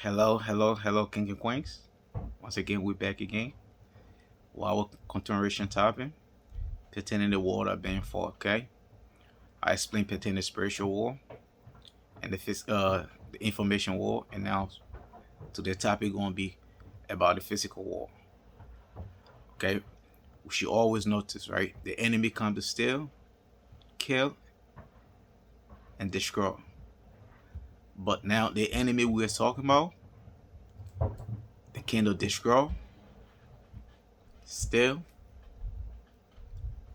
Hello, King and Queens. Once again, we're back again. Our continuation topic pertaining the war that being fought. Okay, I explained pertaining the spiritual war and the information war, and now to the topic going to be about the physical war. Okay, we should always notice, right? The enemy comes to steal, kill, and destroy. But now the enemy we're talking about, the kingdom destroy, steal,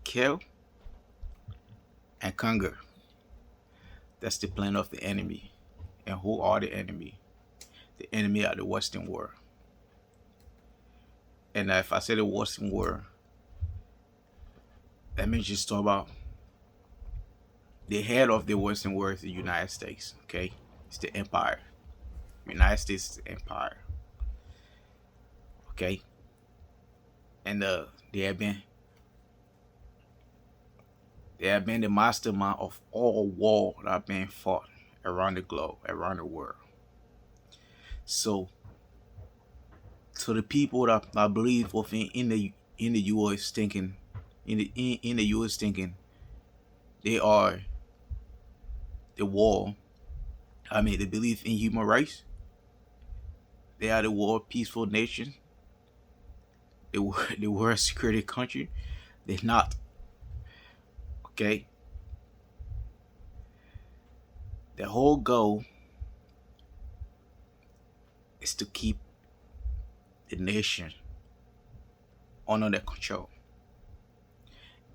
kill, and conquer. That's the plan of the enemy. And who are the enemy? The enemy of the Western world. And if I say the Western world, that means just talk about the head of the Western world is the United States. Okay, it's the empire. United States is the empire. Okay, and they have been the mastermind of all war that have been fought around the globe, around the world. So, to the people that I believe within in the U.S. thinking, in the U.S. thinking, they are the war. I mean, they believe in human rights. They are the world peaceful nation. The world security country. They're not. Okay. The whole goal is to keep the nation under their control.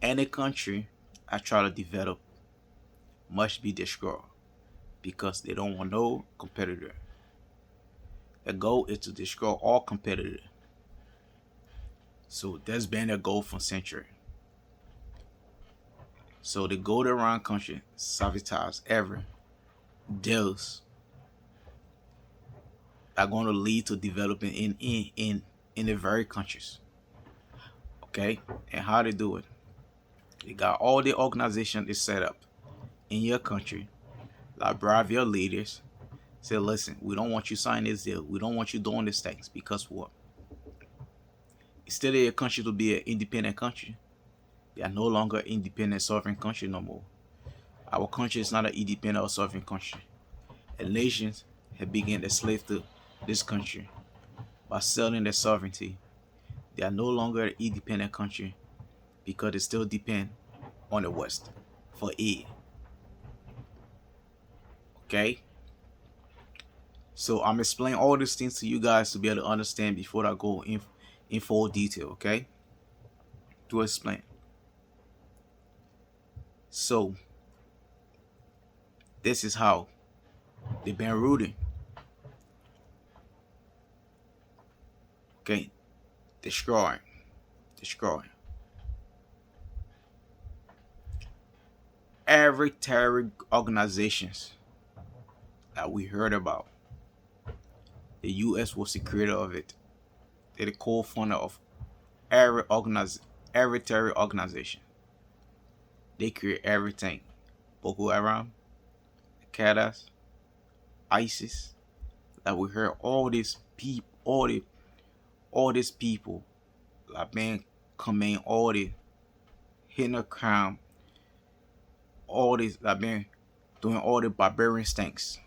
Any country I try to develop must be destroyed because they don't want no competitor. The goal is to destroy all competitors. So that's been their goal for century. So the goal around country sabotage every deals are going to lead to developing in the very countries. Okay, and how they do it? They got all the organization is set up in your country, like bribe your leaders. Say, listen, we don't want you signing this deal. We don't want you doing these things because what? Instead of your country to be an independent country, they are no longer independent sovereign country no more. Our country is not an independent or sovereign country. And nations have begun to slave to this country by selling their sovereignty. They are no longer an independent country because they still depend on the West for aid. Okay? So I'm explaining all these things to you guys to be able to understand before I go in full detail, okay? To explain. So this is how they've been rooting. Okay? Destroying. Every terror organizations that we heard about, the U.S. was the creator of it. They're the co-founder of every terror organization. They create everything. Boko Haram, Qaeda, ISIS. That we heard all these people, all these people, like been committing all the hidden crime, all these that been doing all the barbarian things.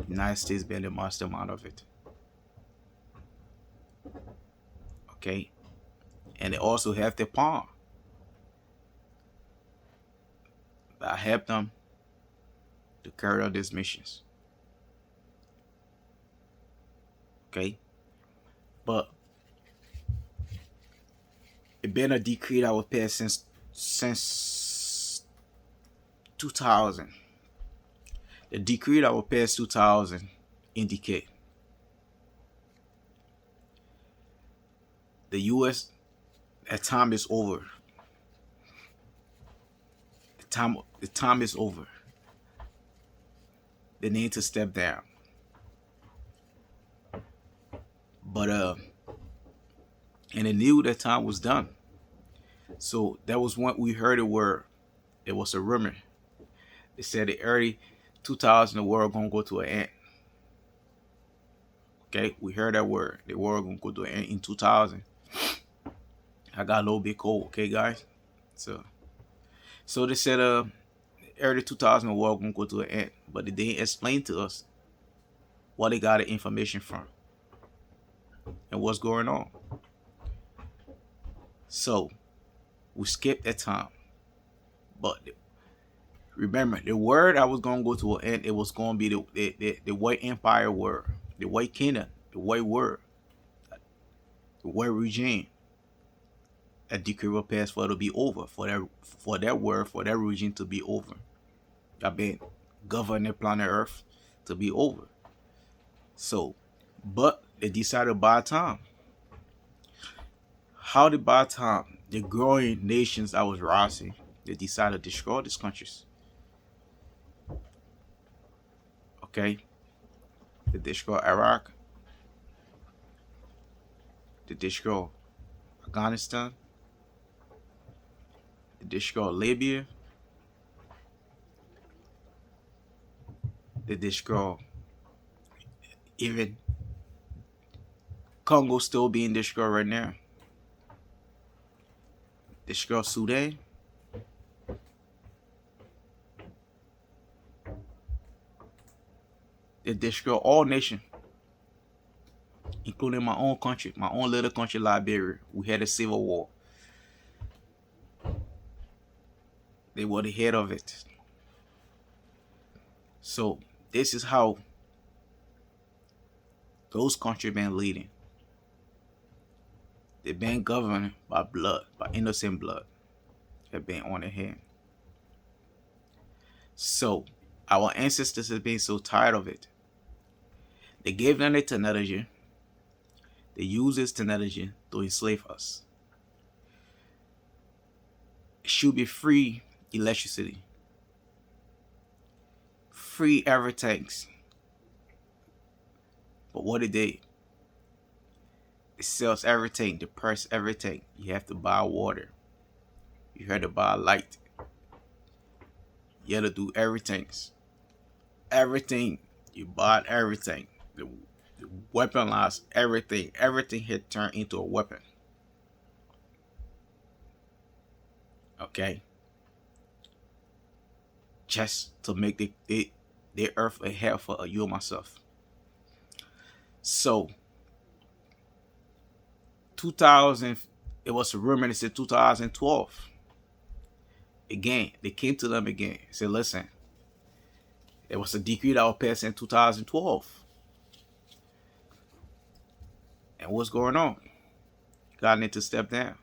United States being the mastermind of it. Okay, and they also have the pawn that help them to carry out these missions. Okay, but it been a decree that was passed since 2000. The decree that was passed 2000 indicate the U.S. that time is over. The time is over. They need to step down. But and they knew that time was done. So that was when we heard it where it was a rumor. They said 2000, the world gonna go to an end. Okay, we heard that word. The world gonna go to an end in 2000. I got a little bit cold. Okay, guys. So they said early 2000, the world gonna go to an end, but they didn't explain to us where they got the information from and what's going on. So we skipped that time. But remember, the word I was gonna go to an end, it was gonna be the white empire word, the white kingdom, the white word, the white regime. That decree will pass for it to be over, for that word, for that regime to be over. I've been governing planet Earth to be over. So, but they decided to buy time. How they buy time? The growing nations that was rising, they decided to destroy these countries. Okay? They destroy Iraq. They destroy Afghanistan. They destroy Libya. They destroy even Congo, still being destroyed right now. Destroy Sudan. They destroy all nations, including my own country, my own little country, Liberia. We had a civil war. They were the head of it. So this is how those countries been leading. They've been governed by blood, by innocent blood. Have been on their hand. So our ancestors have been so tired of it. They gave them the technology. They use this technology to enslave us. It should be free electricity, free everything. But what did they? It sells everything, they press everything. You have to buy water. You have to buy light. You have to do everything. Everything. You bought everything. The weaponized everything. Everything had turned into a weapon. Okay? Just to make the earth a hell for you and myself. So 2000, it was a rumor that said 2012. Again, they came to them again. Said, listen, there was a decree that was passed in 2012. And what's going on? God need to step down.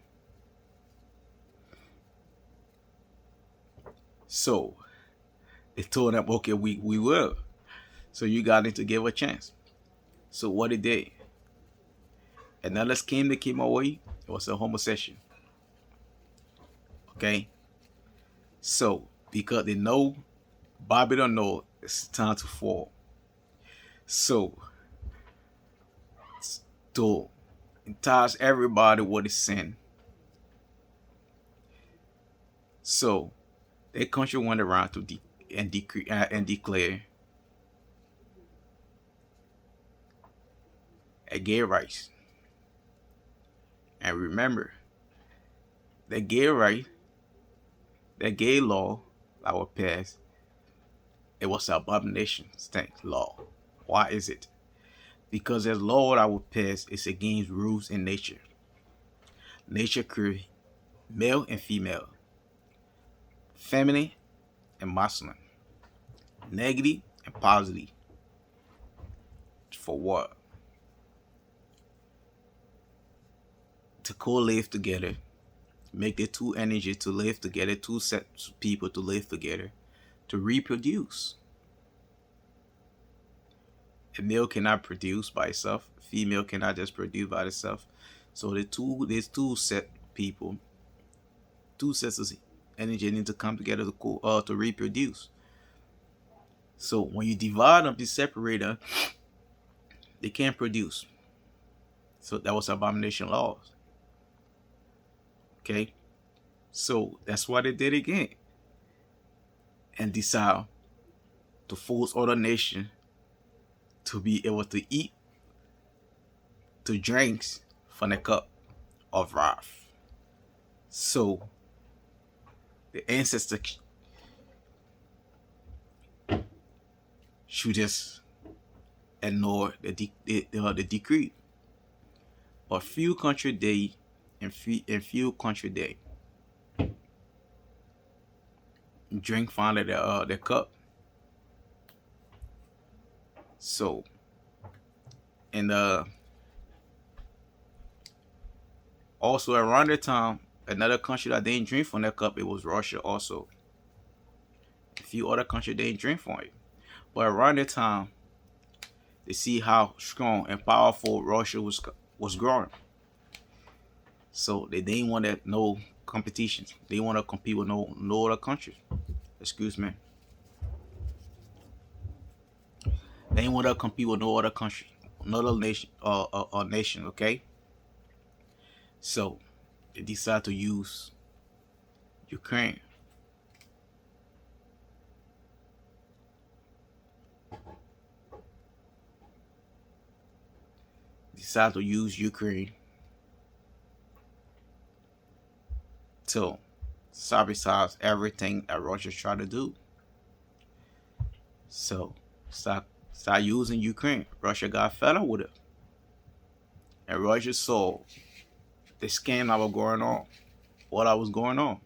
So they told them, okay, we will. So you got need to give a chance. So what they did? Another scheme that came away, it was a homosexual. Okay? So, because they know, Babylon know it's time to fall. So, to entice everybody with the sin. So, their country went around to declare a gay rights. And remember, the gay right, the gay law that was passed, it was an abomination law. Why is it? Because the law that was passed is against rules in nature. Nature created male and female, feminine and masculine, negative and positive. For what? To co-live together, make the two energies to live together, two sets of people to live together, to reproduce. A male cannot produce by itself, female cannot just produce by itself. So there's two set people, two sets of energy need to come together to reproduce. So when you divide them, you separate them, they can't produce. So that was abomination laws. Okay, so that's why they did again, and decide to force other nations to be able to eat, to drink from the cup of wrath. So the ancestors should just ignore the decree. But few country they and few country they drink from the cup. So and also around the time another country that didn't drink from that cup, it was Russia also. A few other countries they didn't drink from it. But around the time they see how strong and powerful Russia was growing. So they didn't want that no competitions. They want to compete with no other countries. Excuse me. They didn't want to compete with no other country, another nation or nation. Okay. So they decided to use Ukraine. Decided to use Ukraine to sabotage everything that Russia tried to do. So start using Ukraine. Russia got fed up with it. And Russia saw the scam that was going on, what that was going on.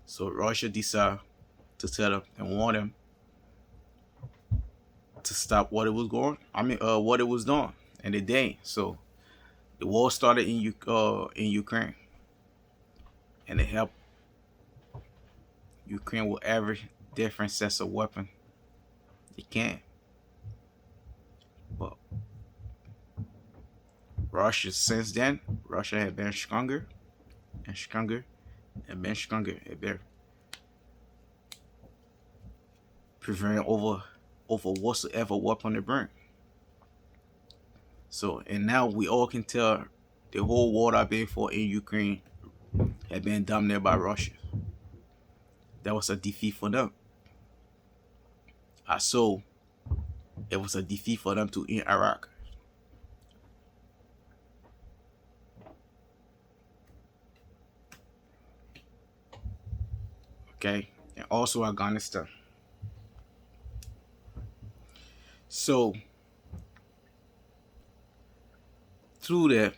So Russia decided to tell them and warn them to stop what it was what it was doing, and they didn't. So the war started in Ukraine, and they helped Ukraine with every different sets of weapon they can. But Russia, since then, Russia had been stronger and stronger and been stronger and been prevailing over whatsoever weapon they bring. So, and now we all can tell the whole war that been fought in Ukraine had been dominated by Russia. That was a defeat for them. So it was a defeat for them in Iraq. Okay, and also Afghanistan. So through that,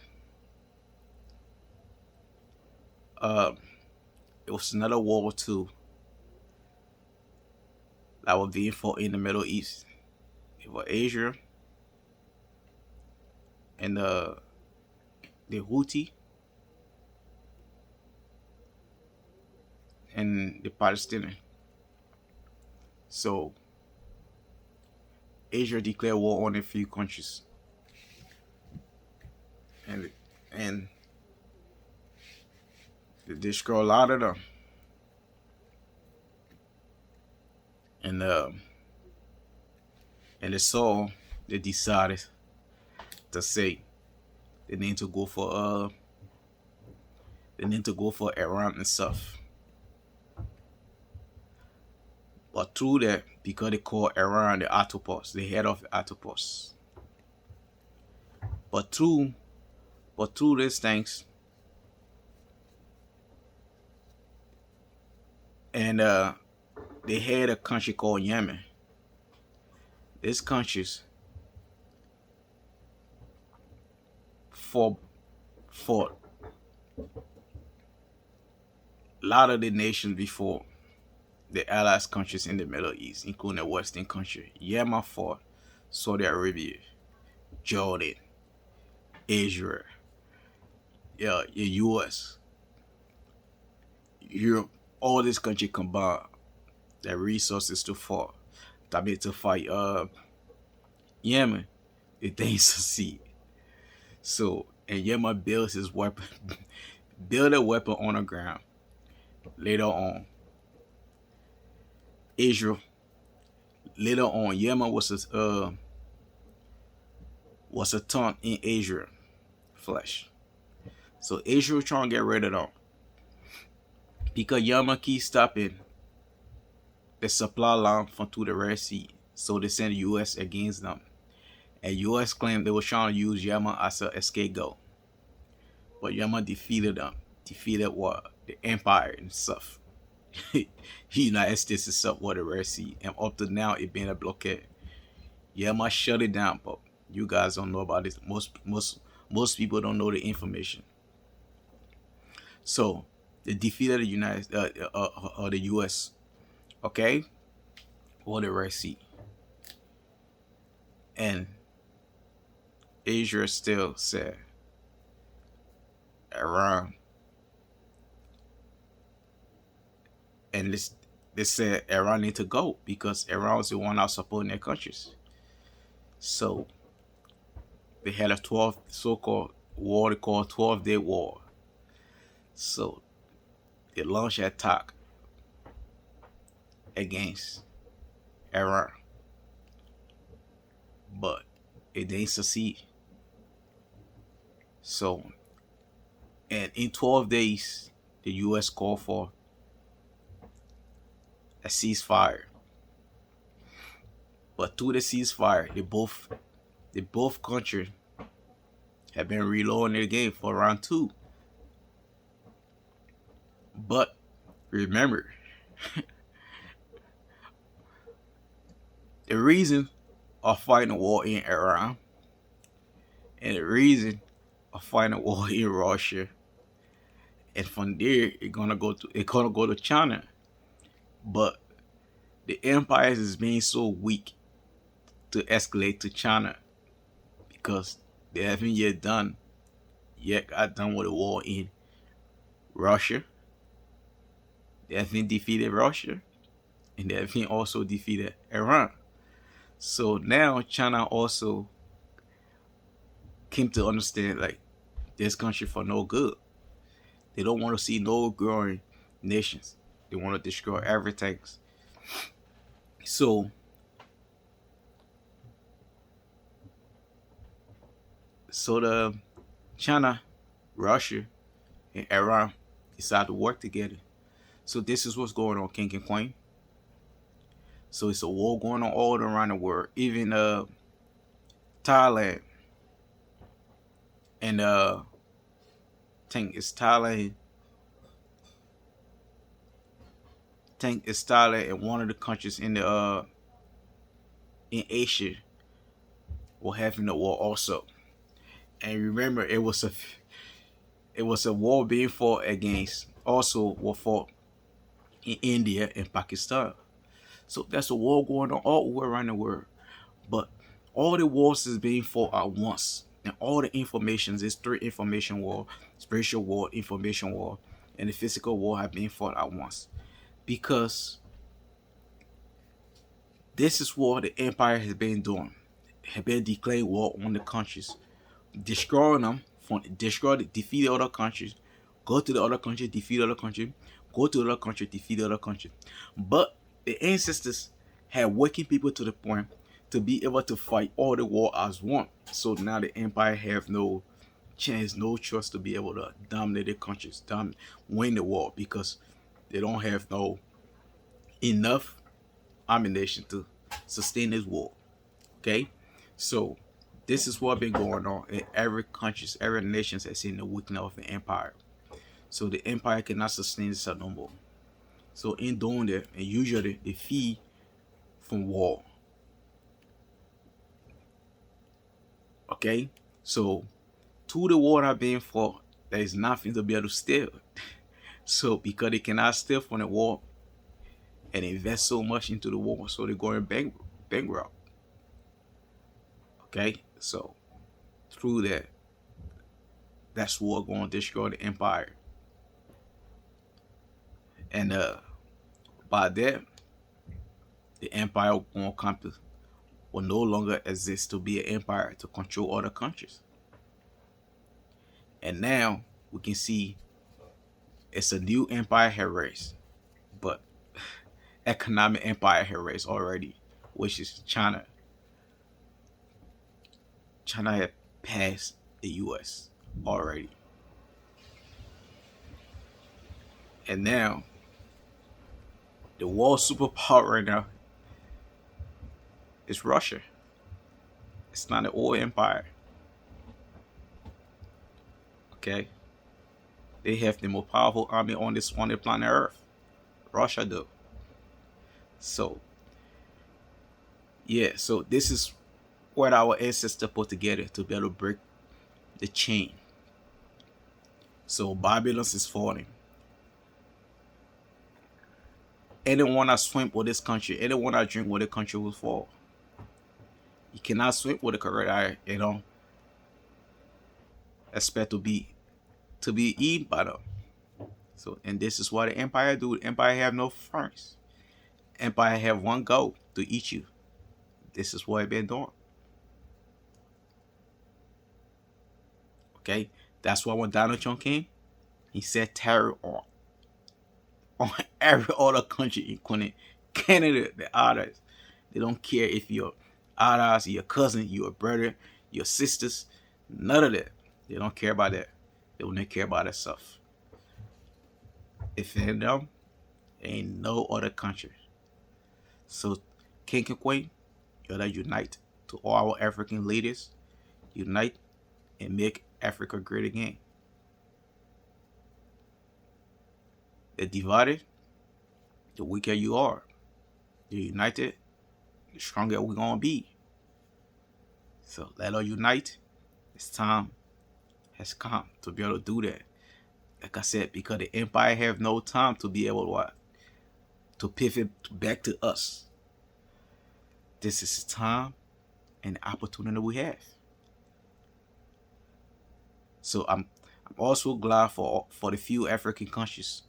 it was another World War II that was being fought in the Middle East. It was Asia and the Houthi and the Palestinian. So Asia declared war on a few countries, and they destroyed a lot of them. And they saw, they decided to say they need to go for Iran and stuff. But through that, because they call Iran the Autopos, the head of the Autopos. But through these things, and they had a country called Yemen. This country's fought a lot of the nations before the allies countries in the Middle East, including the Western country. Yemen fought Saudi Arabia, Jordan, Israel, the US, Europe, all this country combined their resources to fight Yemen. It didn't succeed. So, and Yemen builds his weapon, build a weapon on the ground. Later on, Israel. Later on, Yemen was a taunt in Israel flesh. So Israel trying to get rid of them because Yemen keeps stopping the supply line from through the Red Sea. So they sent the U.S. against them. And U.S. claimed they were trying to use Yemen as a scapegoat. But Yemen defeated them. Defeated what? The empire and stuff. The United States itself was the Red Sea. And up to now, it been a blockade. Yemen shut it down, but you guys don't know about this. Most people don't know the information. So they defeated the U.S. Okay, or the Red Sea, and Israel still said Iran, and they said Iran need to go because Iran was the one out supporting their countries. So they had a 12 so-called war they called 12-day war. So they launched an attack against Iran, but it didn't succeed. So, and in 12 days, the U.S. called for a ceasefire. But through the ceasefire, they both countries have been reloading their game for round 2. But remember, the reason of fighting a war in Iran and the reason of fighting a war in Russia, and from there it's gonna go to China. But the empires is being so weak to escalate to China because they haven't yet got done with the war in Russia. They haven't defeated Russia, and they haven't also defeated Iran. So now China also came to understand like this country for no good. They don't want to see no growing nations. They want to destroy everything. So the China, Russia, and Iran decide to work together. So this is what's going on, King and Queen. So it's a war going on all around the world. Even Thailand and I think it's Thailand. And one of the countries in the in Asia were having a war also. And remember, it was a war being fought against. Also, were fought in India and Pakistan. So that's a war going on all around the world. But all the wars is being fought at once. And all the informations is 3 information war, spiritual war, information war, and the physical war have been fought at once. Because this is what the empire has been doing. Have been declaring war on the countries, destroying them, defeat the other countries, go to the other country, defeat the other country, go to the other country, defeat the other country. But the ancestors had waking people to the point to be able to fight all the war as one. So now the empire have no chance, no choice to be able to dominate the countries, win the war, because they don't have no enough ammunition to sustain this war. Okay, so this is what been going on in every country, every nation has seen the weakness of the empire. So the empire cannot sustain itself no more. So in doing that, and usually they feed from war. Okay, so to the war that being fought, there is nothing to be able to steal. So because they cannot steal from the war and invest so much into the war, so they're going bankrupt. Okay, so through that, that's what going to destroy the empire. And by that, the empire will no longer exist to be an empire to control other countries. And now we can see it's a new empire has raised, but economic empire has raised already, which is China. China had passed the US already. And now The world superpower right now is Russia. It's not an oil empire. Okay, they have the most powerful army on the planet Earth. Russia do. So yeah, so this is what our ancestors put together to be able to break the chain. So Babylon is falling. Anyone that swim with this country, anyone that drink with the country will fall. You cannot swim with the correct eye, expect to be eaten by them. So, and this is what the empire do. The empire have no friends. Empire have one goal, to eat you. This is what it been doing. Okay, that's why when Donald Trump came, he said terror on every other country, including Canada, the others. They don't care if you're others, your cousin, your brother, your sisters, none of that. They don't care about that. They only care about themselves. If in them, ain't no other country. So, King and Queen, you gotta unite. To all our African leaders, unite and make Africa great again. The divided, the weaker you are. The united, the stronger we're gonna be. So let us unite. This time has come to be able to do that. Like I said, because the empire have no time to be able to what? To pivot back to us. This is the time and the opportunity we have. So I'm also glad for the few African countries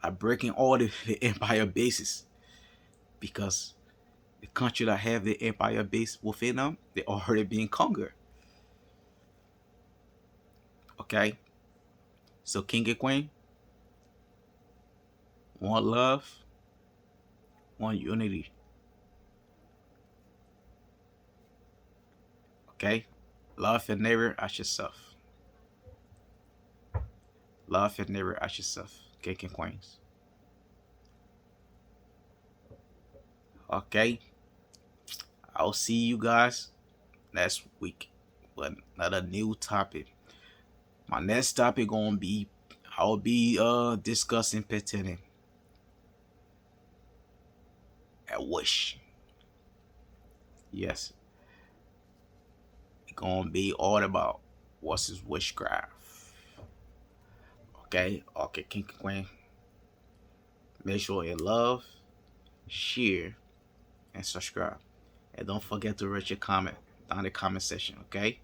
are breaking all the empire bases, because the country that have the empire base within them, they already being conquered. Okay, so King and Queen, one love, one unity. Okay, love your neighbor as yourself. Love your neighbor as yourself, King and Queens. Okay, I'll see you guys next week with another new topic. My next topic gonna be, I'll be discussing pretending at Wish. Yes, it's gonna be all about what's his witchcraft. Okay, King and Queen. Make sure you love, share, and subscribe. And don't forget to write your comment down in the comment section, okay?